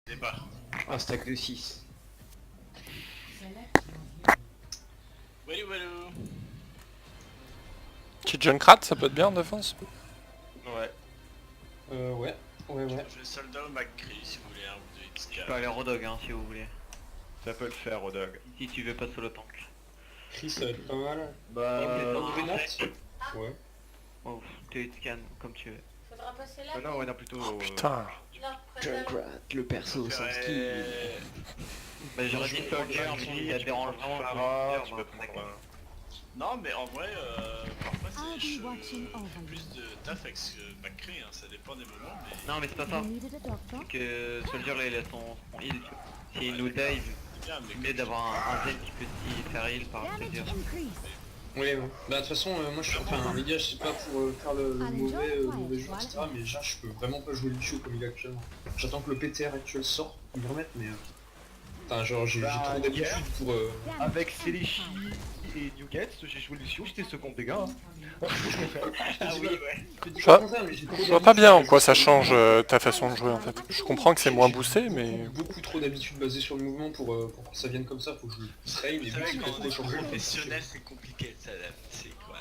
Débat. Un stack de 6. Walou walou. Petit Junkrat, ça peut être bien en défense. Ouais. Ouais. Je vais soldat au McCree si vous voulez un ou deux XK. Je peux aller Rodog hein, si vous voulez. Ça peut le faire, Rodog. Si tu veux pas solo tank. Chris, ça va être pas mal. Bah... Ouais. Oh, tu scan comme tu veux. Faudra passer là. non, ouais, non, plutôt... Putain. Junkrat, le perso sans skill. Bah j'aurais dit Soldier, mais ça dérange vraiment. Farah, tu peux prendre un... Non mais en vrai, parfois c'est je fais plus de taf avec ce McCree, hein, ça dépend des moments mais... Non mais c'est pas ça. C'est que Soldier là il a son heal. S'il nous dive, C'est bien mais il est d'avoir un zen qui peut s'y faire heal par Soldier. Oui, ouais. Bah de toute façon, moi je suis... Enfin, les gars, je sais pas pour faire le mauvais jeu, etc. Mais déjà, je peux vraiment pas jouer Lucio comme il est actuellement. J'attends que le PTR actuel sorte pour me remettre, mais... Enfin, genre, j'ai trop d'habitude pour... Avec Selechi et Newgate, j'ai joué Lucio, j'étais second dégâts. Hein. Ah oui ouais. Je vois pas bien en quoi ça change ta façon de jouer en fait. Je comprends que c'est moins boosté, mais... Beaucoup trop d'habitude basée sur le mouvement pour que ça vienne comme ça, faut que je le traîne Vous et savez vite quand on est changer. professionnel c'est compliqué de s'adapter quoi.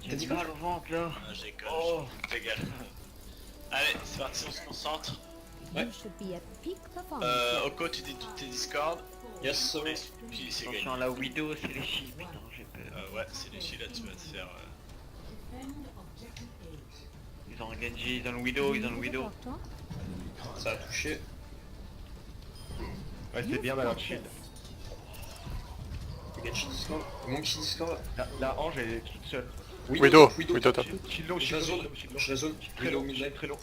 C'est... T'as dit mal au ventre là. Ah, j'ai connu, fais gaffe. Allez, c'est parti, on se concentre. Ouais. Oko, tu dis toutes tes discords. Yes, so... Et puis c'est gagné. Attention la widow c'est les chi, putain j'ai peur. Ouais, c'est les chi là, tu vas te faire... Ils ont un Genji, ils ont le widow, ils ont le widow. Ça a touché. Ouais, c'était bien malin de shield. Le Genji Discord. Le Monkey Discord. La Ange, elle est toute seule. Widow top. Shield low, Je la zone. Je la zone. Très long, très long.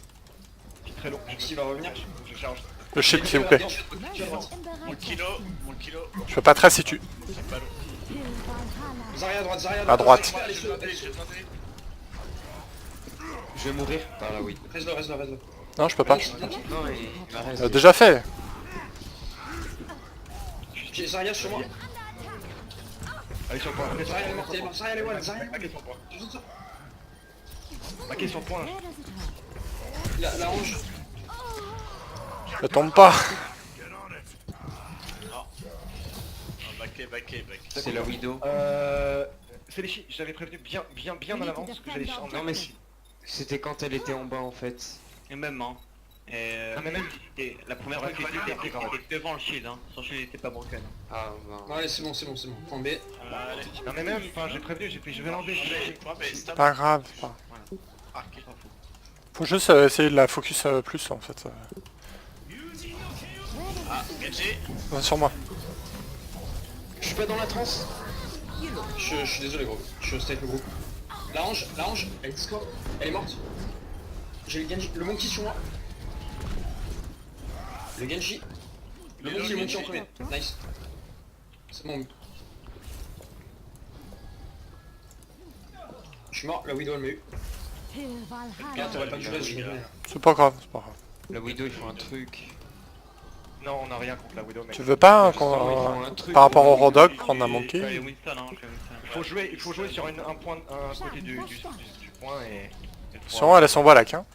Très long. Qui va revenir? Je charge. Le shield s'il vous plaît. Mon kilo. Je peux pas tracer si tu... C'est pas long. Zarya à droite, Zarya À droite. Je vais tenter. Je vais mourir. Ah là oui. Reste là. Non, je peux pas. Non, il va rester. Déjà fait. J'ai Zarya sur moi. Allez sur le point. Zarya elle est morte, Zarya elle est wall, Zarya. Maquet son point. Maquet son point. La range. Ça tombe pas. Backé. C'est la Widow. C'est les chi, j'avais prévenu bien en avance que j'allais changer. Non mais c'était quand elle était en bas en fait. Et même hein. Et Ah, mais même- c'était la première fois que j'ai vu était devant le shield hein. Son shield était pas broken. Ah bah... Ouais c'est bon. Point B. Allez. Non mais même, enfin j'ai prévenu, j'ai fait je vais l'enlever. Point B, stop. Pas grave. Pas. Ah, ok. Faut juste essayer de la focus plus en fait. Ah, Genji. Sur moi. Je suis pas dans la transe. Je suis désolé gros. Je suis hostile avec le groupe. La range, elle est Discord. Elle est morte. J'ai le Genji, le Monkey sur moi. Le Genji. Le Monkey en premier. Nice. C'est bon. Je suis mort, la Widow elle m'a eu. Regarde, t'aurais pas dû rester, je revenais. C'est pas grave, c'est pas grave. La Widow ils font un truc. Non, on a rien contre la Widow mec. Tu veux pas par rapport au Rodog prendre un Je monkey? vais aller Winston hein, je vais Winston. Il faut jouer sur un côté du point et... Sinon elle a son Valak hein.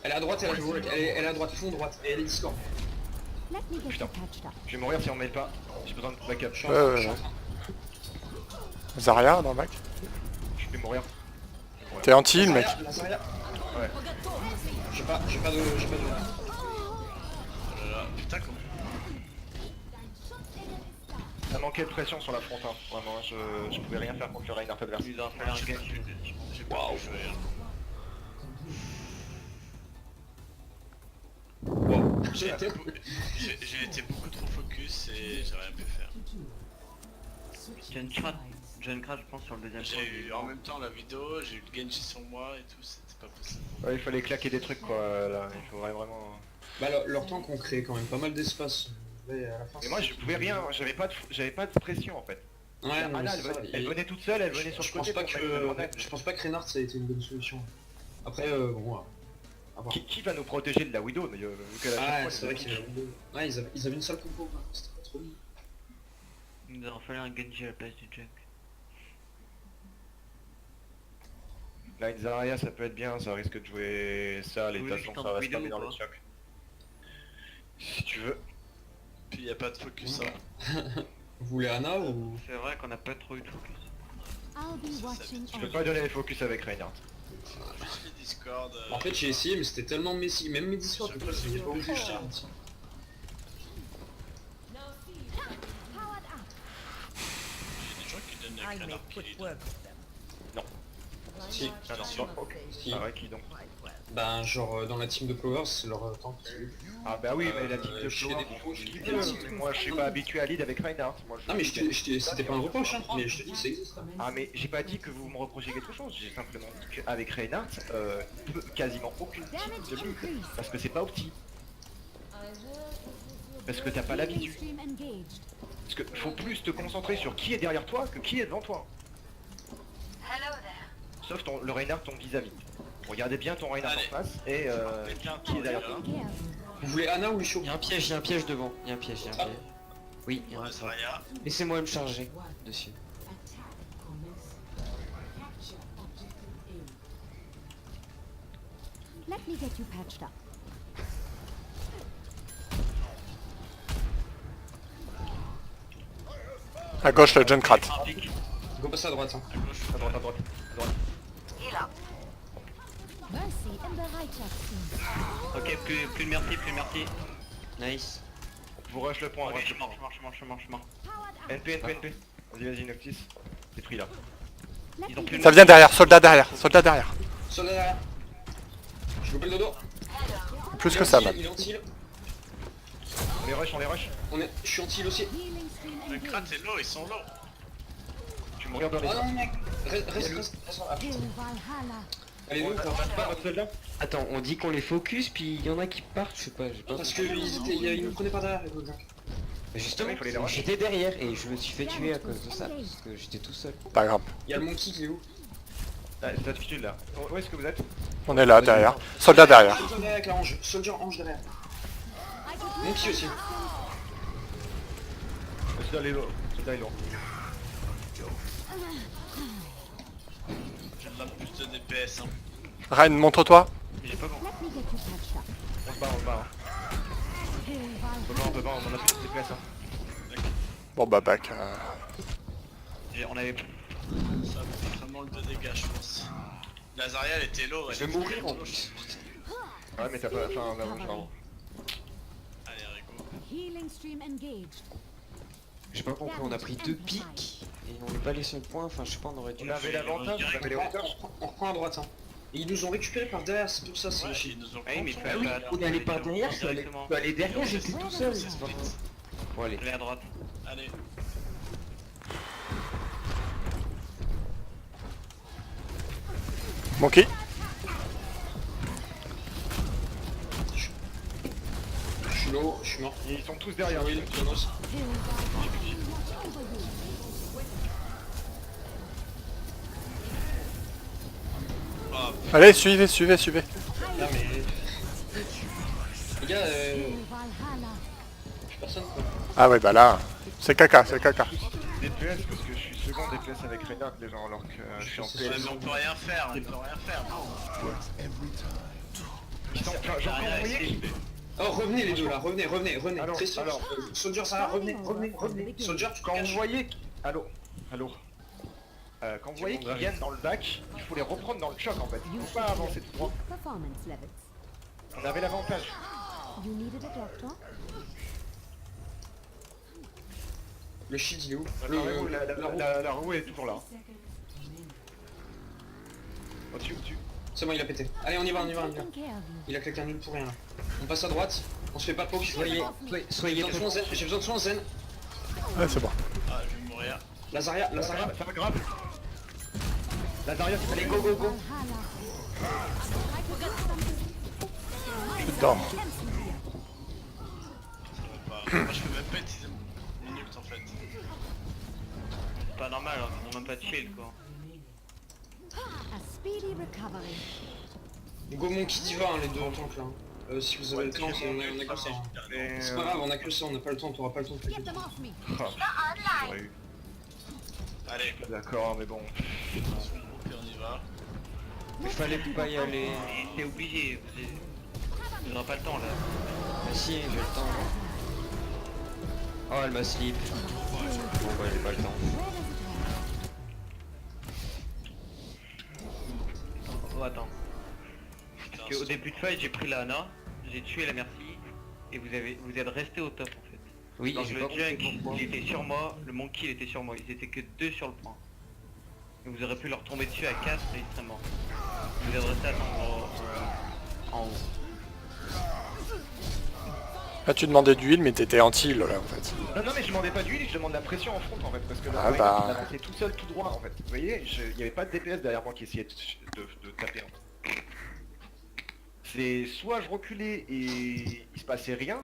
Elle est à droite, elle est à droite, fond droite, et elle est Discord. Putain. Je vais mourir si on met pas. J'ai besoin de backup. Ouais. Zarya dans le bac. Je vais mourir. T'es anti-heal mec. La Zarya. Ouais. J'ai pas de... Oh là là, putain comment... Ça manquait de pression sur la front, hein. Vraiment, je pouvais rien faire contre le Reinhardt adverse. Il doit falloir un Genji. J'ai pas pu jouer. J'ai été beaucoup trop focus et j'ai rien pu faire. Junkrat je pense sur le deuxième point. J'ai eu en même temps la vidéo, j'ai eu le Genji sur moi et tout, c'était pas possible. Ouais, il fallait claquer des trucs quoi, là. Il faudrait vraiment... Bah leur tank on crée quand même pas mal d'espace. Mais à la fin, Mais moi je pouvais rien, j'avais pas de pression en fait. Ouais, non, mais Anna, c'est ça, elle venait toute seule, elle venait sur le côté pour mettre le Hornet. je pense pas que Reinhardt ça a été une bonne solution. Après bon, à voir. Qui va nous protéger de la Widow mais, vu qu'elle a chaque Ouais, fois, c'est vrai qu'ils avaient une seule compo, c'était pas trop bien. Il doit falloir un Genji à la place du Junk. Là une Zarya ça peut être bien, ça risque de jouer ça, les Oui, tâches je ça va se Widow taper dans ou le pas choc. tu veux. Puis y a pas de focus. Hein. Vous voulez Anna ou... C'est vrai qu'on a pas trop eu de focus. Je peux pas donner les focus avec Reinhardt. Juste les Discord. En fait j'ai essayé mais c'était tellement messy, même mes Discord, du coup ça n'y est pas obligé je tiens. Il y a des gens qui donnent les canards qui les donnent. Si, Ah non, si, non, ok. si. Ah ouais, qui donc? Ben genre dans la team de Powers c'est leur temps qui... Ah bah oui, mais la team de chez Flower, des faut ce qu'il des peut, petits mais moi je suis pas habitué à lead avec Reinhardt. Moi, Non mais c'était pas un reproche hein, mais je te dis que ça existe. Hein. Ah mais j'ai pas dit que vous me reprochez quelque chose, j'ai simplement dit qu'avec Reinhardt, quasiment aucune team de lead. Parce que c'est pas opti. Parce que t'as pas l'habitude. Parce que faut plus te concentrer sur qui est derrière toi que qui est devant toi. Sauf le Reinhardt ton vis-à-vis. Regardez bien ton Reinhardt Allez. en face et qui est derrière toi. Vous voulez Anna ou Lucio? Il y a un piège devant. Il y a un piège. Oui, il y a un Ouais, piège. Zarya. Laissez-moi me charger dessus. Let me get you patched up. À gauche, le Junkrat. Go passer à droite hein. À droite, à droite, à droite. Mercy in the Reichschaft. Ok, plus de merci, plus de merci. Nice. Vous rush le point, Ok, rush je le mors, point. je mors. NP, NP, NP. Vas-y, Noctis. T'es pris là. Let Ils ont me plus get Ça vient derrière, soldat derrière, soldat derrière. Soldat derrière. J'ai loupé le dodo. Plus que ça même. Il est anti-heal. On les rush, on les rush. Je suis anti-heal aussi. healing stream Le engaged. Krat est low, ils sont low. Tu me regardes dans les Ah yeux. non mec, reste. Ah, Hail Valhalla. allez nous Pas votre soldat. Attends, on dit qu'on les focus, puis il y en a qui partent, je sais pas, j'ai pas parce compris. qu'ils nous prenaient pas derrière les gars. Justement, il fallait les rush. j'étais derrière et je me suis fait tuer à cause de ça, parce que j'étais tout seul. Pas grave. Il y a le monkey qui est où? Ah, c'est l'attitude là. Où est-ce que vous êtes? On est là, derrière. Soldat derrière. Soldier derrière avec la ange. Soldier ange derrière. Monkey aussi. Le soldat est low. Le soldat est low. J'ai de la plus de DPS. Hein. Reine, montre-toi. J'ai pas compris. Let me get you patched up. On se barre. Hein. Hail On peut pas, on a plus de DPS. Hein. Bon bah back. On avait... Ça fait vraiment le 2 dégâts, je pense. La Zarya, elle était low. Je vais mourir en plus. Ouais, mais t'as pas. Enfin, on avance, bravo. Allez, Rico. Healing stream engaged. J'ai pas compris, on a pris 2 pics et on n'est pas les seuls points, enfin je sais pas, on aurait dû... On avait l'avantage, on avait les hauteurs. On reprend à droite hein. Et ils nous ont récupéré par derrière, c'est pour ça c'est Ouais, chier. ils nous ont Ah oui, mais il faut Ah oui, on est allé par derrière, je suis allé directement. derrière, j'étais tout seul. c'est pas grave. Bon allez. Allez à droite. Allez. Monkey. Je suis low, je suis mort. Ils sont tous derrière. Oui, Jonas. Hail Valhalla. Watch over you. Ah, Allez, suivez. Là mais... Les gars, Hail Valhalla. plus personne quoi. Ah ouais, bah là, c'est caca. DPS parce que je suis second DPS avec Reinhardt déjà alors que je suis en ouais, PS. mais on peut rien faire, on peut rien faire. Ils sont. Enfin, j'ai encore envoyé qui. Oh revenez les deux là, revenez. Alors, Très sûr. alors. Soldier Sarah, revenez. Soldier, tu te Quand vous caches. voyez. Allô. Quand vous voyez qu'ils viennent dans le bac, il faut les reprendre dans le choc en fait. Il faut pas avancer tout droit. Performance levels. On avait l'avantage. You needed a doctor? Le shield il est où? La roue est toujours là. Au-dessus. C'est bon, il a pété. Allez, on y va. Taking care of you. Il a claqué un nul pour rien là. On passe à droite, on se fait pas de poke. Soyez J'ai besoin de soin zen. Ouais, c'est bon. Ah, je vais mourir. La Zarya. Ça va grave. La Zarya, c'est allez go. Valhalla. Je suis dedans. Ça va pas. Moi, je peux même pas utiliser mon ult en fait. C'est pas normal, hein, on a même pas de shield quoi. A speedy recovery. Go Monkey Diva les deux en tank là. Si vous avez le temps, on a que ça. C'est pas grave, on a que ça, on n'a pas le temps, t'auras pas le temps de Get claquer. them off me. J'aurais eu. Allez, D'accord, mais bon. puis on y va. Il fallait pas y aller. T'es obligé, on aura pas le temps là. Ah si, j'ai le temps. Oh, elle m'a slip. Bon, bah, j'ai pas le temps. Where does it hurt? Oh, attends. Parce qu'au début de fight, j'ai pris la Ana, j'ai tué la Merci, et vous êtes resté au top en fait. Oui, Donc j'ai le pas compris Junk, pourquoi. il était sur moi, le Monkey, il était sur moi. Ils étaient que 2 sur le point. Et vous aurez pu leur tomber dessus à 4 et ils seraient morts. Vous êtes resté à attendre en haut. Là tu demandais d'huile mais t'étais anti là en fait. Non, mais je demandais pas d'huile, je demande la pression en front en fait, parce que le Ah, Reinhardt, bah. il avançait tout seul, tout droit en fait. Vous voyez, il n'y avait pas de DPS derrière moi qui essayait de taper en fait. C'est soit je reculais et il se passait rien,